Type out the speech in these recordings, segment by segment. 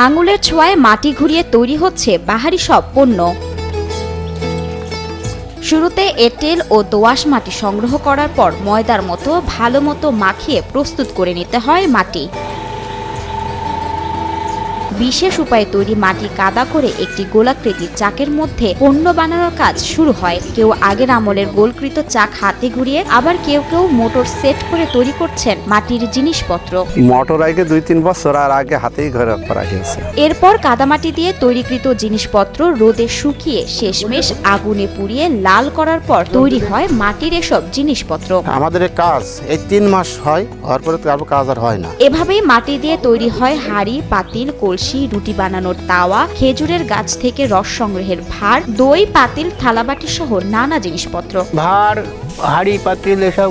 আঙুলের ছোঁয়ায় মাটি ঘুরিয়ে তৈরি হচ্ছে বাহারি সব পণ্য। শুরুতে এঁটেল ও দোআঁশ মাটি সংগ্রহ করার পর ময়দার মতো ভালো মতো মাখিয়ে প্রস্তুত করে নিতে হয় মাটি। বিশেষ উপায়ে তৈরি মাটি কাদা করে একটি গোলাকৃতির চাকের মধ্যে পণ্য বানানোর কাজ শুরু হয়। কেউ আগের আমলের গোলকৃত চাক হাতে ঘুরিয়ে, আবার কেউ কেউ মোটর সেট করে তৈরি করছেন মাটির জিনিসপত্র। মোটর আগে 2-3 বছর আর আগে হাতেই ঘরে করা গেছে। এরপর কাদামাটি দিয়ে তৈরিকৃত জিনিসপত্র রোদে শুকিয়ে শেষমেশ আগুনে পুড়িয়ে লাল করার পর তৈরি হয় মাটির এসব জিনিসপত্র। আমাদের কাজ এই 3 মাস হয়, তারপরে কাজ আর হয় না। এভাবেই মাটি দিয়ে তৈরি হয় হাঁড়ি, পাতিল, কলসি, রুটি বানানোর তাওয়া, খেজুরের গাছ থেকে রস সংগ্রহের ভার, দই, পাতিল, থালাবাটি সহ নানা জিনিসপত্র। ভার, হাঁড়ি, পাতিল এসব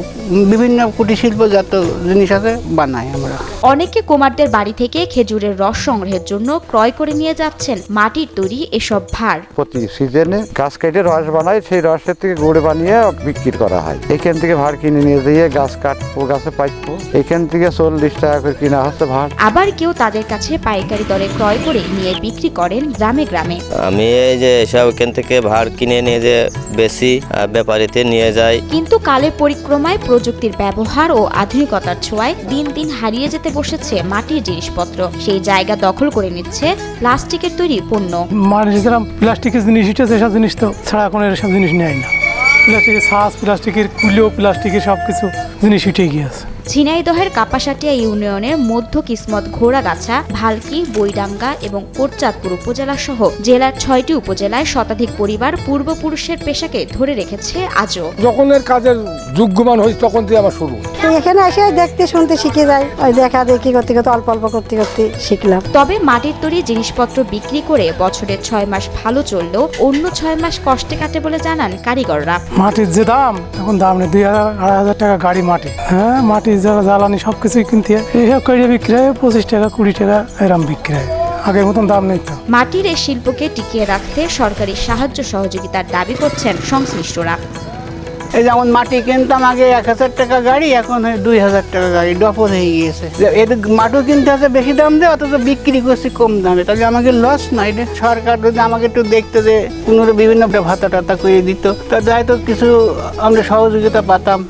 বিভিন্ন কুটির শিল্পজাত জিনিস আছে, বানাই আমরা। অনেকে কুমারদের বাড়ি থেকে খেজুরের রস সংগ্রহের জন্য ক্রয় করে নিয়ে যাচ্ছেন মাটির তৈরি এসব ভার। প্রতি সিজনে গাছ কেটে রস বানায়, সেই রসের থেকে গুড় বানিয়ে বিক্রি করা হয়। এখান থেকে ভার কিনে নিয়ে দিয়ে গাছ কাটবো, গাছে পাইবো, এখান থেকে 40 টাকা করে কিনা হচ্ছে ভার। আবার কেউ তাদের কাছে পাইকারি দরে ক্রয় করে নিয়ে বিক্রি করেন গ্রামে গ্রামে। আমি এই যে সব এখান থেকে ভার কিনে নিয়ে যে বেশি ব্যাপারীতে নিয়ে যাই। কিন্তু কালের পরিক্রমায় প্রযুক্তির ব্যবহার ও আধুনিকতার ছোঁয়ায় দিন দিন হারিয়ে যেতে বসেছে মাটির জিনিসপত্র। সেই জায়গা দখল করে নিচ্ছে প্লাস্টিকের তৈরি পণ্য। যেরকম প্লাস্টিকের জিনিস উঠেছে, এসব জিনিস তো ছাড়া এখন এসব জিনিস নেয় না। প্লাস্টিকের ছাঁচ, প্লাস্টিকের কুলো, প্লাস্টিকের সব কিছু জিনিস উঠে গিয়েছে। ঝিনাইদহের কাপাসাটিয়া ইউনিয়নের মধ্য কিসমত ঘোড়াগাছা, ভালকি, বৈডাঙ্গা এবং কোটচাঁদপুর উপজেলা সহ জেলার 6টি উপজেলায় শতাধিক পরিবার পূর্বপুরুষের পেশাকে ধরে রেখেছে আজও। যখন এর কাজের যোগ্যমান হয়েছে তখন থেকে আমার শুরু। এখানে এসে দেখতে শুনতে শিখে যাই, ওই দেখা দেখি করতে করতে অল্প অল্প করতে করতে শিখলাম। তবে মাটির তৈরি জিনিসপত্র বিক্রি করে বছরের 6 মাস ভালো চললেও অন্য 6 মাস কষ্টে কাটে বলে জানান কারিগররা। মাটির যে দাম, এখন দাম নেই, 2,000-2,500 টাকা গাড়ি মাটি। হ্যাঁ, মাটির যারা জ্বালানি সবকিছুই কিনতে হয়, এইসব করে বিক্রি হয় 25 টাকা 20 টাকা এরম বিক্রি হয়। আগের মতন দাম নেই তো। মাটির এই শিল্পকে টিকিয়ে রাখতে সরকারি সাহায্য সহযোগিতার দাবি করছেন সংশ্লিষ্টরা। এই যেমন মাটি কিনতাম আগে 1000 টাকা গাড়ি, এখন 2000 টাকা গাড়ি, ডবল হয়ে গিয়েছে। এদের মাটিও কিনতে আছে বেশি দাম দিয়ে, অথচ বিক্রি করছি কম দামে, তাহলে আমাকে লস না। এটা সরকার যদি আমাকে একটু দেখতে যে কোনো বিভিন্ন ভাতা টাতা করে দিত, তাহলে হয়তো কিছু আমরা সহযোগিতা পাতাম।